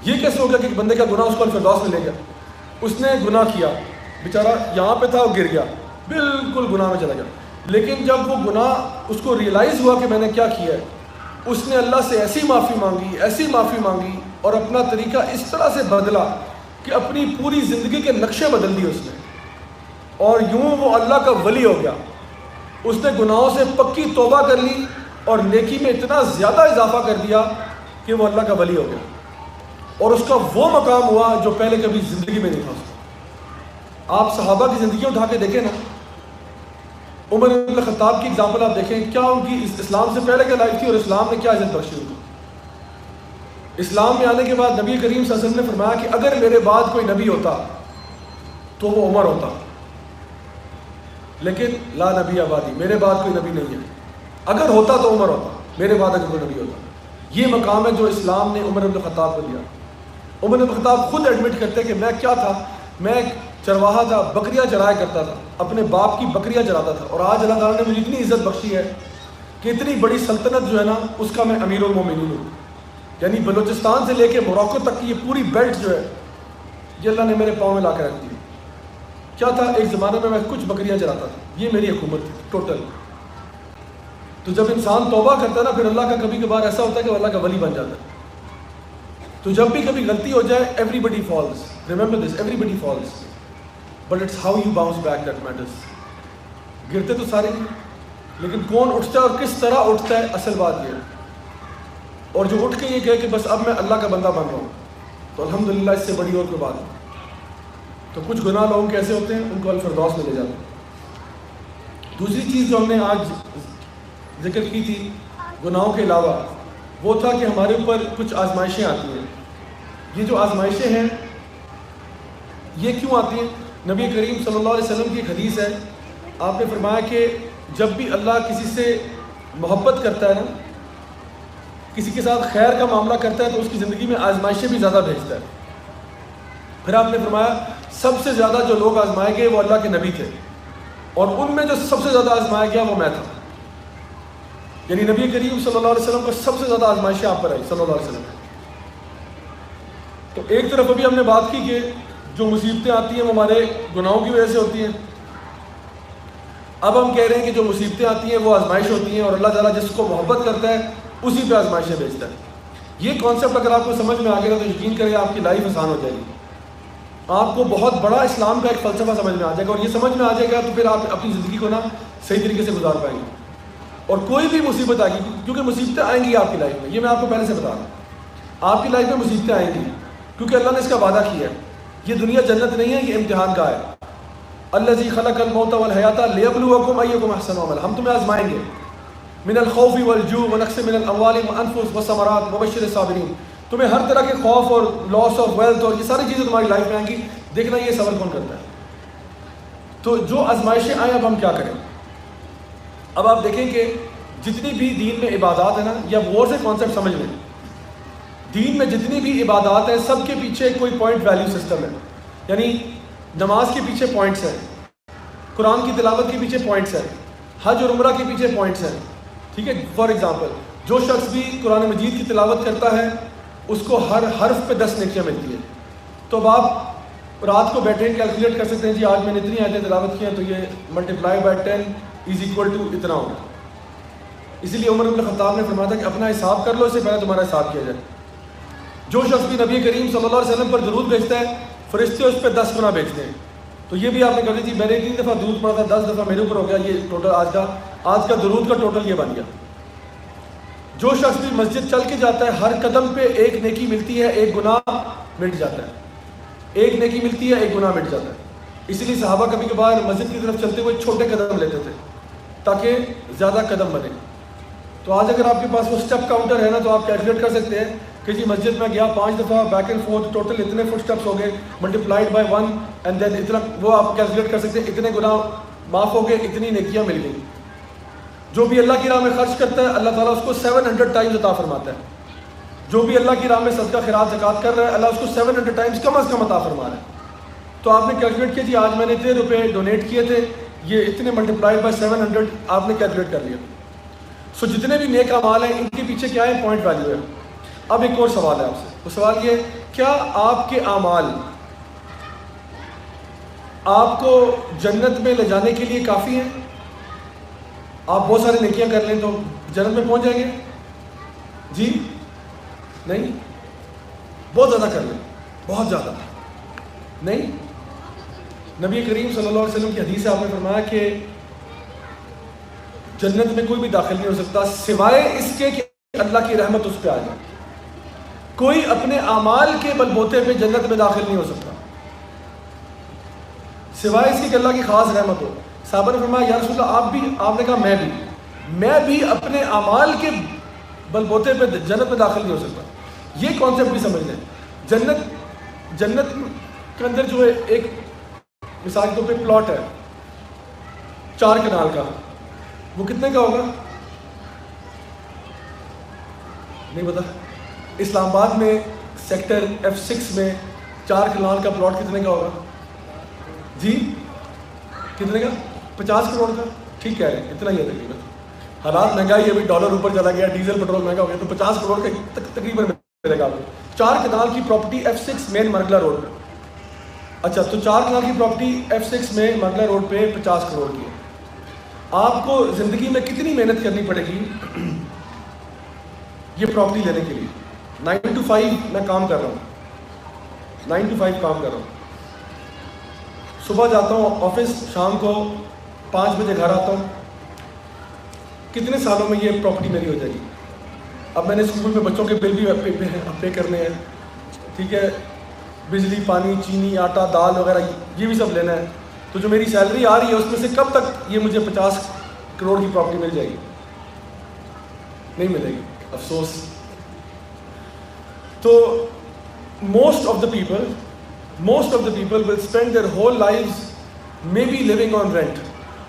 یہ کیسے ہو گیا کہ ایک بندے کا گناہ اس کو الفردوس میں لے گیا؟ اس نے گناہ کیا, بیچارہ یہاں پہ تھا, وہ گر گیا, بالکل گناہ میں چلا گیا. لیکن جب وہ گناہ اس کو ریئلائز ہوا کہ میں نے کیا کیا ہے, اس نے اللہ سے ایسی معافی مانگی, ایسی معافی مانگی, اور اپنا طریقہ اس طرح سے بدلا کہ اپنی پوری زندگی کے نقشے بدل دیے اس نے, اور یوں وہ اللہ کا ولی ہو گیا. اس نے گناہوں سے پکی توبہ کر لی اور نیکی میں اتنا زیادہ اضافہ کر دیا کہ وہ اللہ کا ولی ہو گیا, اور اس کا وہ مقام ہوا جو پہلے کبھی زندگی میں نہیں تھا اس کا. آپ صحابہ کی زندگیاں اٹھا کے دیکھیں نا, عمر بن الخطاب کی اگزامپل آپ دیکھیں, کیا ان کی اسلام سے پہلے کیا لائف تھی اور اسلام نے کیا عزت بخشی ان کو. اسلام میں آنے کے بعد نبی کریم صلی اللہ علیہ وسلم نے فرمایا کہ اگر میرے بعد کوئی نبی ہوتا تو وہ عمر ہوتا, لیکن لا نبی آبادی, میرے بعد کوئی نبی نہیں ہے. اگر ہوتا تو عمر ہوتا, میرے بعد اگر کوئی نبی ہوتا. یہ مقام ہے جو اسلام نے عمر بن الخطاب کو دیا. عمر بن الخطاب خود ایڈمٹ کرتے کہ میں کیا تھا, میں ایک چرواہا تھا, بکریاں چرایا کرتا تھا, اپنے باپ کی بکریاں چراتا تھا, اور آج اللہ تعالیٰ نے مجھے اتنی عزت بخشی ہے کہ اتنی بڑی سلطنت جو ہے نا اس کا میں امیر المومنین ہوں. یعنی بلوچستان سے لے کے موراکو تک کی یہ پوری بیلٹ جو ہے یہ اللہ نے میرے پاؤں میں لا کے رکھ دی. کیا تھا, ایک زمانے میں کچھ بکریاں چراتا تھا, یہ میری حکومت تھی ٹوٹل. تو جب انسان توبہ کرتا ہے نا, پھر اللہ کا کبھی کبھار ایسا ہوتا ہے کہ وہ اللہ کا ولی بن جاتا ہے. تو جب بھی کبھی غلطی ہو جائے, everybody falls, remember this, everybody falls, but it's how you bounce back that matters. گرتے تو سارے ہیں, لیکن کون اٹھتا ہے اور کس طرح اٹھتا ہے, اصل بات یہ ہے. اور جو اٹھ کے یہ کہے کہ بس اب میں اللہ کا بندہ بن رہا ہوں, تو الحمدللہ اس سے بڑی اور کوئی بات نہیں. تو کچھ گناہ لوگوں کے ایسے ہوتے ہیں ان کو الفردوس میں لے جاتے ہیں. دوسری چیز جو ہم نے آج ذکر کی تھی گناہوں کے علاوہ, وہ تھا کہ ہمارے اوپر کچھ آزمائشیں آتی ہیں. یہ جو آزمائشیں ہیں یہ کیوں آتی ہیں؟ نبی کریم صلی اللہ علیہ وسلم کی ایک حدیث ہے, آپ نے فرمایا کہ جب بھی اللہ کسی سے محبت کرتا ہے نا, کسی کے ساتھ خیر کا معاملہ کرتا ہے, تو اس کی زندگی میں آزمائشیں بھی زیادہ بھیجتا ہے. پھر آپ نے فرمایا سب سے زیادہ جو لوگ آزمائے گئے وہ اللہ کے نبی تھے, اور ان میں جو سب سے زیادہ آزمایا گیا وہ میں تھا. یعنی نبی کریم صلی اللہ علیہ وسلم کو سب سے زیادہ آزمائشیں آپ پر آئی صلی اللہ علیہ وسلم. تو ایک طرف ابھی ہم نے بات کی کہ جو مصیبتیں آتی ہیں وہ ہمارے گناہوں کی وجہ سے ہوتی ہیں. اب ہم کہہ رہے ہیں کہ جو مصیبتیں آتی ہیں وہ آزمائش ہوتی ہیں, اور اللہ تعالیٰ جس کو محبت کرتا ہے اسی پہ آزمائشیں بھیجتا ہے. یہ کانسیپٹ اگر آپ کو سمجھ میں آ گیا تو یقین کریں آپ کی لائف آسان ہو جائے گی. آپ کو بہت بڑا اسلام کا ایک فلسفہ سمجھ میں آ جائے گا, اور یہ سمجھ میں آ جائے گا تو پھر آپ اپنی زندگی کو نا صحیح طریقے سے گزار پائیں گے. اور کوئی بھی مصیبت آئے گی, کیونکہ مصیبتیں آئیں گی آپ کی لائف میں, یہ میں آپ کو پہلے سے بتا رہا ہوں. آپ کی لائف میں مصیبتیں آئیں گی کیونکہ اللہ نے اس کا وعدہ کیا ہے. یہ دنیا جنت نہیں ہے, یہ امتحان کا ہے. الذی خلق الموت والحیات لیبلوکم ایکم احسن عملا, ہم تمہیں آزمائیں گے. من الخوف والجوع ونقص من الاموال والانفس والثمرات وبشر الصابرین. تمہیں ہر طرح کے خوف اور لاس آف ویلتھ اور یہ ساری چیزیں تمہاری لائف میں آئیں گی, دیکھنا یہ صبر کون کرتا ہے. تو جو آزمائشیں آئیں اب ہم کیا کریں. اب آپ دیکھیں کہ جتنی بھی دین میں عبادات ہیں نا, یا غور سے کانسیپٹ سمجھ لیں, دین میں جتنی بھی عبادات ہیں سب کے پیچھے کوئی پوائنٹ ویلیو سسٹم ہے. یعنی نماز کے پیچھے پوائنٹس ہیں, قرآن کی تلاوت کے پیچھے پوائنٹس ہیں, حج اور عمرہ کے پیچھے پوائنٹس ہیں. ٹھیک ہے, فار ایگزامپل جو شخص بھی قرآن مجید کی تلاوت کرتا ہے اس کو ہر حرف پہ 10 نیکیاں ملتی ہیں. تو اب آپ رات کو بیٹھے کیلکولیٹ کر سکتے ہیں, جی آج میں نے اتنی آیتیں تلاوت کی ہیں تو یہ multiply by 10 is equal to اتنا ہوگا. اسی لیے عمر بن الخطاب نے فرمایا تھا کہ اپنا حساب کر لو, اس سے پہلے تمہارا حساب کیا جائے. جو شخص بھی نبی کریم صلی اللہ علیہ وسلم پر درود بھیجتا ہے فرشتے اس پہ 10 گنا بھیجتے ہیں. تو یہ بھی آپ نے کہا جی میں نے 3 دفعہ درود پڑھا تھا, 10 دفعہ میرے اوپر ہو گیا, یہ ٹوٹل آج کا درود کا ٹوٹل یہ بن گیا. جو شخص بھی مسجد چل کے جاتا ہے ہر قدم پہ ایک نیکی ملتی ہے, ایک گناہ مٹ جاتا ہے. ایک نیکی ملتی ہے, ایک گناہ مٹ جاتا ہے. اسی لیے صحابہ کبھی کبھار مسجد کی طرف چلتے ہوئے چھوٹے قدم لیتے تھے تاکہ زیادہ قدم بنے. تو آج اگر آپ کے پاس وہ اسٹیپ کاؤنٹر ہے نا تو آپ کیلکولیٹ کر سکتے ہیں کہ جی مسجد میں گیا 5 دفعہ بیک اینڈ فورتھ, ٹوٹل اتنے فٹ اسٹیپس ہو گئے ملٹیپلائڈ بائی 1 اینڈ دین اتنا, وہ آپ کیلکولیٹ کر سکتے ہیں اتنے گناہ معاف ہو گئے, اتنی نیکیاں مل گئی. جو بھی اللہ کی راہ میں خرچ کرتا ہے اللہ تعالیٰ اس کو 700 ٹائمز عطا فرماتا ہے. جو بھی اللہ کی راہ میں صدقہ خیرات زکوٰۃ کر رہا ہے اللہ اس کو 700 ٹائمز کم از کم عطا فرما رہا ہے. تو آپ نے کیلکولیٹ کیا جی آج میں نے اتنے روپے ڈونیٹ کیے تھے, یہ اتنے ملٹیپلائڈ بائی 700 آپ نے کیلکولیٹ کر لیا. سو جتنے بھی نیک اعمال ہیں ان کے پیچھے کیا ہے؟ پوائنٹ ویلیو ہے. اب ایک اور سوال ہے آپ سے. وہ سوال یہ، کیا آپ کے اعمال آپ کو جنت میں لے جانے کے لیے کافی ہیں؟ آپ بہت سارے نیکیاں کر لیں تو جنت میں پہنچ جائیں گے؟ جی نہیں. بہت زیادہ کر لیں، بہت زیادہ نہیں. نبی کریم صلی اللہ علیہ وسلم کی حدیث سے آپ نے فرمایا کہ جنت میں کوئی بھی داخل نہیں ہو سکتا سوائے اس کے کہ اللہ کی رحمت اس پہ آ جائے. کوئی اپنے اعمال کے بل بوتے پہ جنت میں داخل نہیں ہو سکتا سوائے اس کی کہ اللہ کی خاص رحمت ہو. صحابہ نے فرمایا یا رسول اللہ آپ بھی؟ آپ نے کہا میں بھی اپنے اعمال کے بل بوتے پہ جنت میں داخل نہیں ہو سکتا. یہ کانسیپٹ بھی سمجھ لیں. جنت کے اندر جو ہے ایک مثال کے طور پہ پلاٹ ہے 4 کنال کا، وہ کتنے کا ہوگا؟ نہیں پتا. اسلام آباد میں سیکٹر F6 میں 4 کنال کا پلاٹ کتنے کا ہوگا؟ جی کتنے کا؟ 50 کروڑ کا. ٹھیک ہے اتنا ہی ہے تقریباً. حالات مہنگائی، ابھی ڈالر اوپر چلا گیا، ڈیزل پٹرول مہنگا ہو گیا، تو 50 کروڑ کا تقریباً ملے گا. 4 کنال کی پراپرٹی F6 مین مرگلا روڈ پہ. اچھا تو 4 کنال کی پراپرٹی F6 میں مرگلا روڈ پہ 50 کروڑ کی ہے. آپ کو زندگی میں کتنی محنت کرنی پڑے گی یہ پراپرٹی لینے کے لیے؟ 9 to 5 میں کام کر رہا ہوں، 9 to 5 کام کر رہا ہوں. صبح جاتا ہوں آفس، شام کو 5 بجے گھر آتا ہوں. کتنے سالوں میں یہ پراپرٹی میری ہو جائے گی؟ اب میں نے اسکول میں بچوں کے بل بھی پے کرنے ہیں، ٹھیک ہے، بجلی، پانی، چینی، آٹا، دال وغیرہ یہ بھی سب لینا ہے. تو جو میری سیلری آ رہی ہے اس میں سے کب تک یہ مجھے 50 کروڑ کی پراپرٹی مل جائے گی؟ نہیں ملے گی، افسوس. تو most of the people will spend their whole lives may be living on rent.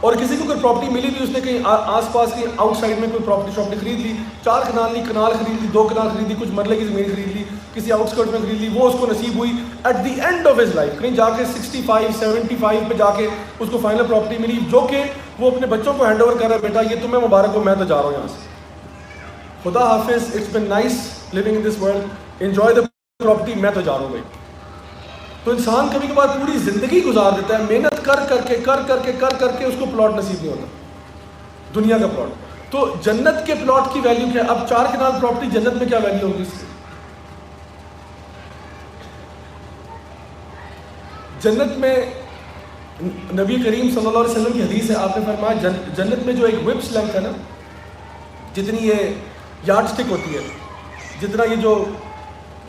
اور کسی کو کوئی پراپرٹی ملی بھی، اس نے کہیں آس پاس کی آؤٹ سائڈ میں کوئی پراپرٹی خرید لی، 4 کنال لی، کنال خرید لی، 2 کنال خرید لی، کچھ مرلے کی زمین خرید لی، کسی آؤٹ اسکرٹ میں خرید لی، وہ اس کو نصیب ہوئی. At the end of his life کہیں جا کے 65 75 پہ جا کے اس کو فائنل پراپرٹی ملی، جو کہ وہ اپنے بچوں کو ہینڈ اوور کر رہا ہے، بیٹا یہ تمہیں مبارک ہو، میں تو جا رہا ہوں یہاں سے، خدا حافظ، it's been nice living in this world, enjoy the property, میں تو جا رہا ہوں بھائی. تو انسان کبھی کبھار پوری زندگی گزار دیتا ہے محنت کر کے اس کو پلاٹ نصیب نہیں ہوتا، دنیا کا پلاٹ. تو جنت کے پلاٹ کی ویلیو کیا ہے؟ اب 4 کنال پراپرٹی جنت میں کیا ویلیو ہوگی اس کی؟ جنت میں نبی کریم صلی اللہ علیہ وسلم کی حدیث ہے، آپ نے فرمایا جنت میں جو ایک وپس لینتھ ہے نا، جتنی یہ یارڈ سٹک ہوتی ہے، جتنا یہ جو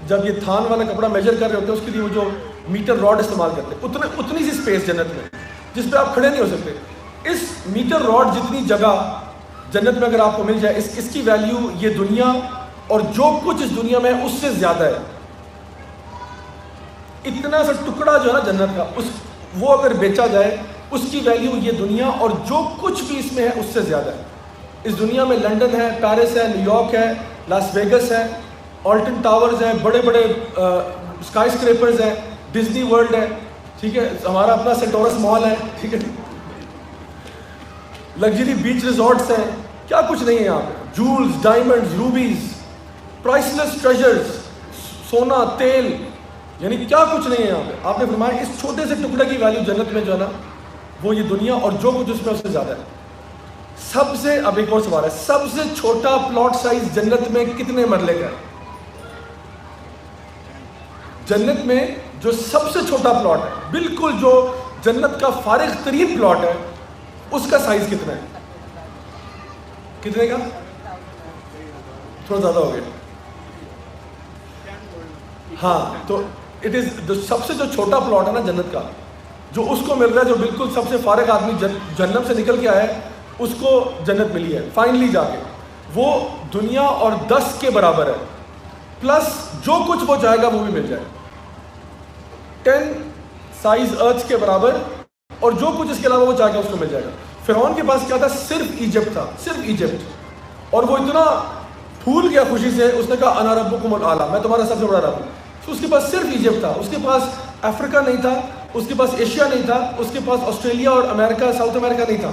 جب یہ تھان والا کپڑا میجر کر رہے ہوتے ہیں اس کے لیے وہ جو میٹر راڈ استعمال کرتے ہیں، اتنی سی اسپیس جنت میں جس پہ آپ کھڑے نہیں ہو سکتے. اس میٹر راڈ جتنی جگہ جنت میں اگر آپ کو مل جائے، اس کی ویلیو یہ دنیا اور جو کچھ اس دنیا میں اس سے زیادہ ہے. اتنا سا ٹکڑا جو ہے نا جنت کا، وہ اگر بیچا جائے اس کی ویلیو یہ دنیا اور جو کچھ بھی اس میں ہے اس سے زیادہ ہے. اس دنیا میں لنڈن ہے، پیرس ہے، نیو یارک ہے، لاس ویگس ہے، آلٹن ٹاورز ہیں، بڑے بڑے اسکائی اسکریپرز ہیں، ڈزنی ورلڈ ہے، ٹھیک ہے، ہمارا اپنا سینٹورس مال ہے، ٹھیک ہے، لگژری بیچ ریزورٹس ہیں، کیا کچھ نہیں ہے یہاں پہ. Jewels, diamonds, روبیز، price less treasures, سونا، تیل، یعنی کیا کچھ نہیں ہے یہاں پہ. آپ نے فرمایا اس چھوٹے سے ٹکڑے کی ویلیو جنت میں جو ہے نا وہ یہ دنیا اور جو کچھ اس میں اس سے زیادہ ہے. سب سے، اب ایک اور سوال ہے، سب سے چھوٹا پلاٹ سائز جنت میں کتنے مرلے کا ہے؟ جنت میں جو سب سے چھوٹا پلاٹ ہے، بالکل جو جنت کا فارغ ترین پلاٹ ہے، اس کا سائز کتنا ہے؟ کتنے کا؟ تھوڑا زیادہ ہو گیا. ہاں تو اٹ از سب سے جو چھوٹا پلاٹ ہے نا جنت کا، جو اس کو مل رہا ہے، جو بالکل سب سے فارغ آدمی جہنم سے نکل کے آیا ہے، اس کو جنت ملی ہے فائنلی جا کے. وہ دنیا اور 10 کے برابر ہے، پلس جو کچھ وہ جائے گا وہ بھی مل جائے. 10 سائز ارتھ کے برابر، اور جو کچھ اس کے علاوہ وہ چاہے گا اس کو مل جائے گا. فرعون کے پاس کیا تھا؟ صرف ایجپٹ تھا، صرف ایجپٹ. اور وہ اتنا پھول گیا خوشی سے، اس نے کہا انا ربکم الاعلی، میں تمہارا سب سے بڑا رب ہوں. تو اس کے پاس صرف ایجپٹ تھا، اس کے پاس افریقہ نہیں تھا، اس کے پاس ایشیا نہیں تھا، اس کے پاس آسٹریلیا اور امریکہ ساؤتھ امریکہ نہیں تھا،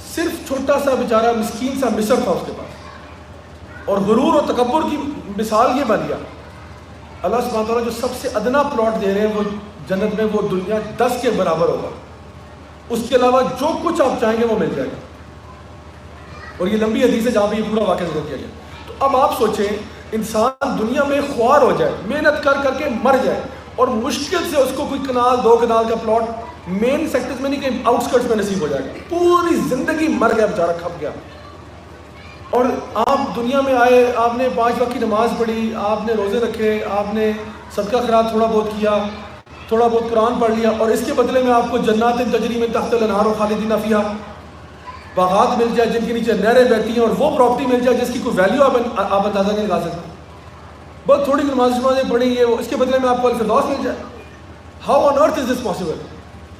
صرف چھوٹا سا بیچارہ مسکین سا مصر تھا اس کے پاس. اور غرور اور تکبر کی مثال یہ بن گیا. اللہ سبحانہ تعالیٰ جو سب سے ادنا پلاٹ دے رہے ہیں وہ جنت میں، وہ دنیا 10 کے برابر ہوگا. اس کے علاوہ جو کچھ آپ چاہیں گے وہ مل جائے گا. اور یہ لمبی حدیث ہے جہاں پہ یہ پورا واقعہ ذکر کیا گیا. تو اب آپ سوچیں انسان دنیا میں خوار ہو جائے، محنت کر کر کے مر جائے، اور مشکل سے اس کو کوئی کنال 2 کنال کا پلاٹ مین سیکٹرز میں نہیں کہ آؤٹ اسکرٹس میں نصیب ہو جائے گا. پوری زندگی مر گیا بیچارہ، کھپ گیا. اور آپ دنیا میں آئے، آپ نے 5 وقت کی نماز پڑھی، آپ نے روزے رکھے، آپ نے صدقہ خیرات تھوڑا بہت کیا، تھوڑا بہت قرآن پڑھ لیا، اور اس کے بدلے میں آپ کو جنات تجری من تحت الانہار خالدین فیہا، باغات مل جائے جن کے نیچے نہریں بہتی ہیں، اور وہ پراپرٹی مل جائے جس کی کوئی ویلیو آپ اندازہ نہیں لگا سکتے. بہت تھوڑی نمازیں پڑھی ہے، اس کے بدلے میں آپ کو الفردوس مل جائے. How on earth is this possible?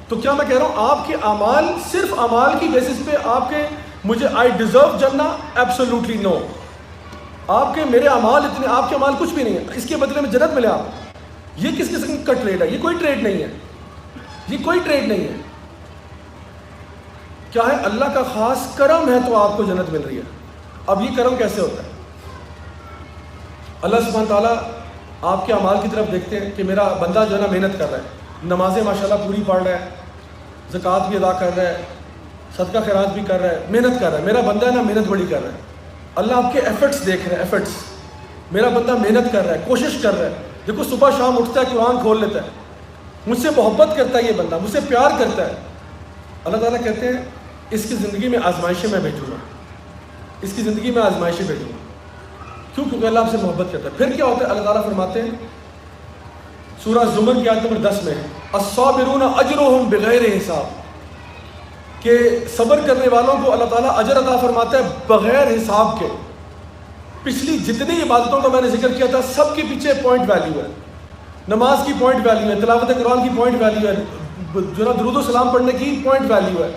تو کیا میں کہہ رہا ہوں آپ کے اعمال، صرف اعمال کی بیسس پہ آپ کے مجھے آئی ڈیزرو جنہ، ایبسولوٹلی نو. آپ کے میرے اعمال اتنے، آپ کے اعمال کچھ بھی نہیں ہے، اس کے بدلے میں جنت ملے آپ. یہ کس قسم کا ٹریڈ ہے؟ یہ کوئی ٹریڈ نہیں ہے، یہ کوئی ٹریڈ نہیں ہے. کیا ہے؟ اللہ کا خاص کرم ہے تو آپ کو جنت مل رہی ہے. اب یہ کرم کیسے ہوتا ہے؟ اللہ سبحانہ تعالیٰ آپ کے اعمال کی طرف دیکھتے ہیں کہ میرا بندہ جو ہے نا محنت کر رہا ہے، نمازیں ماشاءاللہ پوری پڑھ رہا ہے، زکوٰۃ بھی ادا کر رہا ہے، صدقہ خیرات بھی کر رہا ہے، محنت کر رہا ہے. میرا بندہ ہے نا محنت بڑی کر رہا ہے. اللہ آپ کے ایفرٹس دیکھ رہے ہیں، ایفرٹس. میرا بندہ محنت کر رہا ہے، کوشش کر رہا ہے. دیکھو صبح شام اٹھتا ہے، قرآن کھول لیتا ہے، مجھ سے محبت کرتا ہے، یہ بندہ مجھ سے پیار کرتا ہے. اللہ تعالیٰ کہتے ہیں اس کی زندگی میں آزمائشیں میں بھیجوں گا، اس کی زندگی میں آزمائشیں بھیجوں گا. کیوں؟ کیونکہ اللہ آپ سے محبت کرتا ہے. پھر کیا ہوتا ہے؟ اللہ تعالیٰ فرماتے ہیں سورہ زمر کی آیت نمبر 10 میں، الصابرون اجرهم بغیر حساب، کہ صبر کرنے والوں کو اللہ تعالیٰ اجر عطا فرماتا ہے بغیر حساب کے. پچھلی جتنی عبادتوں کا میں نے ذکر کیا تھا سب کے پیچھے پوائنٹ ویلیو ہے. نماز کی پوائنٹ ویلیو ہے، تلاوت قرآن کی پوائنٹ ویلیو ہے، جو نا درود و سلام پڑھنے کی پوائنٹ ویلیو ہے،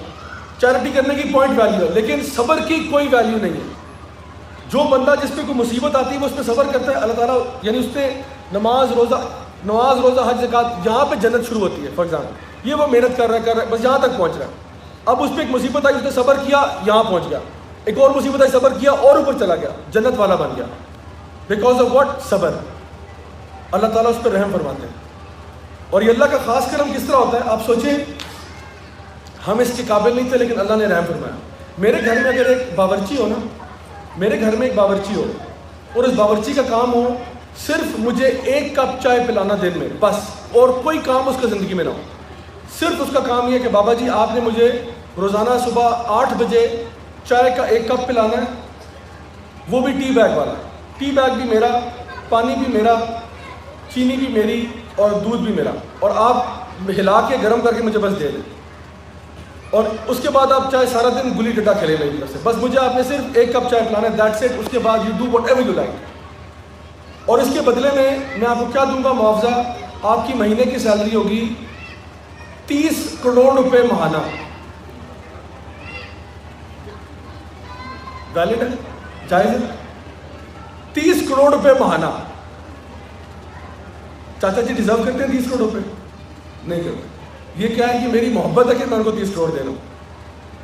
چیریٹی کرنے کی پوائنٹ ویلیو ہے. لیکن صبر کی کوئی ویلیو نہیں ہے. جو بندہ جس پہ کوئی مصیبت آتی ہے وہ اس پہ صبر کرتا ہے، اللہ تعالیٰ یعنی اس پہ نماز روزہ حج زکوٰۃ، یہاں پہ جنت شروع ہوتی ہے. فار ایگزامپل یہ وہ محنت کر رہا ہے بس یہاں تک پہنچ رہا ہے. اب اس پہ ایک مصیبت آئی، اس نے صبر کیا، یہاں پہنچ گیا. ایک اور مصیبت آئی، صبر کیا اور اوپر چلا گیا، جنت والا بن گیا. Because of what? صبر. اللہ تعالیٰ اس پہ رحم فرماتے ہیں. اور یہ اللہ کا خاص کرم کس طرح ہوتا ہے؟ آپ سوچیں ہم اس کے قابل نہیں تھے لیکن اللہ نے رحم فرمایا. میرے گھر میں اگر ایک باورچی ہو نا، میرے گھر میں ایک باورچی ہو اور اس باورچی کا کام ہو صرف مجھے 1 کپ چائے پلانا دن میں بس، اور کوئی کام اس کا زندگی میں نہ ہو. صرف اس کا کام یہ ہے کہ بابا جی آپ نے مجھے روزانہ صبح 8 بجے چائے کا 1 کپ پلانا ہے، وہ بھی ٹی بیگ والا. ٹی بیگ بھی میرا، پانی بھی میرا، چینی بھی میری اور دودھ بھی میرا، اور آپ ہلا کے گرم کر کے مجھے بس دے دیں. اور اس کے بعد آپ چاہے سارا دن گلی ڈنڈا کھیلے میری طرف سے، بس مجھے آپ نے صرف 1 کپ چائے پلانا ہے، دیٹس اٹ. اس کے بعد you do what ever you like. اور اس کے بدلے میں آپ کو کیا دوں گا معاوضہ؟ آپ کی مہینے کی سیلری ہوگی 30 کروڑ روپے ماہانہ. ویلڈ ہے؟ جائز ہے؟ 30 کروڑ روپے ماہانہ. چاچا جی ڈیزرو کرتے ہیں 30 کروڑ روپے؟ نہیں کرتے. یہ کیا ہے کہ میری محبت ہے کہ میں ان کو 30 کروڑ دے رہا ہوں.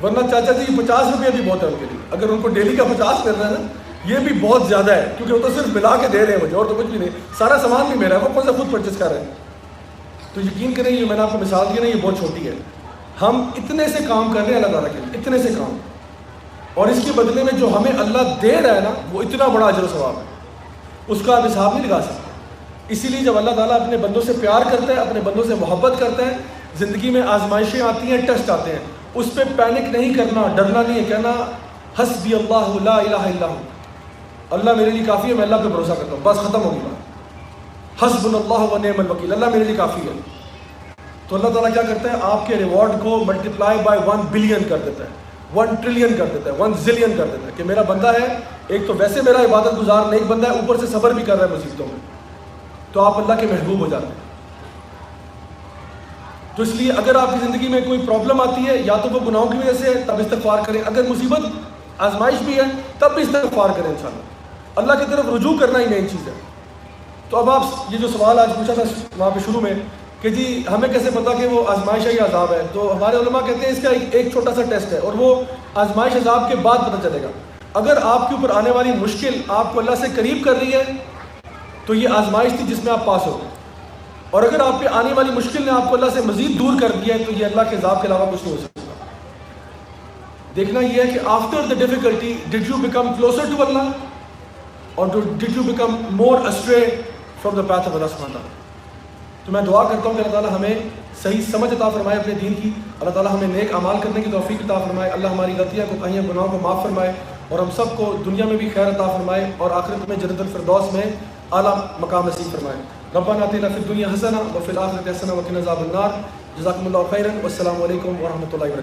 ورنہ چاچا جی 50 روپے بھی بہت ہے ان کے لیے. اگر ان کو ڈیلی کا 50 مل رہا ہے نا، یہ بھی بہت زیادہ ہے، کیونکہ وہ تو صرف ملا کے دے رہے ہیں مجھے، اور تو کچھ بھی نہیں. سارا سامان بھی میرا ہے، وہ کون سا خود پرچیز کر رہے ہیں. تو یقین کریں یہ میں نے آپ کو مثال دی نا، یہ بہت چھوٹی ہے. ہم اتنے سے کام کر رہے ہیں اللہ تعالیٰ کے لیے، اتنے سے کام، اور اس کے بدلے میں جو ہمیں اللہ دے رہا ہے نا وہ اتنا بڑا اجر و ثواب ہے، اس کا آپ حساب نہیں لگا سکتے. اسی لیے جب اللہ تعالیٰ اپنے بندوں سے پیار کرتا ہے، اپنے بندوں سے محبت کرتا ہے، زندگی میں آزمائشیں آتی ہیں، ٹیسٹ آتے ہیں، اس پہ پینک نہیں کرنا، ڈرنا نہیں ہے، کہنا حسبی اللہ لا الہ الا ہو، اللہ میرے لیے کافی ہے، میں اللہ پہ بھروسہ کرتا ہوں، بس ختم ہوگی بات. حسبنا اللہ و نعم الوکیل، اللہ میرے لیے کافی ہے. تو اللہ تعالیٰ کیا کرتا ہے؟ آپ کے ریوارڈ کو ملٹیپلائی بائی 1 بلین کر دیتا ہے، 1 ٹریلین کر دیتا ہے، 1 زلین کر دیتا ہے. کہ میرا بندہ ہے، ایک تو ویسے میرا عبادت گزار نیک بندہ ہے، اوپر سے صبر بھی کر رہا ہے مصیبتوں میں، تو آپ اللہ کے محبوب ہو جاتے ہیں. تو اس لیے اگر آپ کی زندگی میں کوئی پرابلم آتی ہے، یا تو وہ گناہوں کی وجہ سے تب استغفار کریں، اگر مصیبت آزمائش بھی ہے تب بھی استغفار کریں. انشاءاللہ اللہ کی طرف رجوع کرنا ہی مین چیز ہے. تو اب آپ یہ جو سوال آج پوچھا تھا وہاں پہ شروع میں کہ جی ہمیں کیسے پتا کہ وہ آزمائش ہے یا عذاب ہے؟ تو ہمارے علماء کہتے ہیں اس کا ایک چھوٹا سا ٹیسٹ ہے، اور وہ آزمائش عذاب کے بعد پتہ چلے گا۔ اگر آپ کے اوپر آنے والی مشکل آپ کو اللہ سے قریب کر رہی ہے تو یہ آزمائش تھی جس میں آپ پاس ہو گئے، اور اگر آپ پہ آنے والی مشکل نے آپ کو اللہ سے مزید دور کر دیا ہے تو یہ اللہ کے عذاب کے علاوہ کچھ نہیں ہو سکتا۔ دیکھنا یہ ہے کہ after the difficulty did you become closer to Allah اور did you become more stray from the path of Allah سبحانہ وتعالیٰ۔ تو میں دعا کرتا ہوں کہ اللہ تعالیٰ ہمیں صحیح سمجھ عطا فرمائے اپنے دین کی، اللہ تعالیٰ ہمیں نیک اعمال کرنے کی توفیق عطا فرمائے، اللہ ہماری غلطیاں کوتاہیاں گناہوں کو معاف فرمائے، اور ہم سب کو دنیا میں بھی خیر عطا فرمائے اور آخرت میں جنت الفردوس میں اعلیٰ مقام نصیب فرمائے۔ ربنا آتنا فی الدنیا حسنہ وفی الآخرۃ حسنہ وقنا عذاب النار۔ جزاکم اللہ خیرا، والسلام علیکم ورحمۃ اللہ وبرکاتہ۔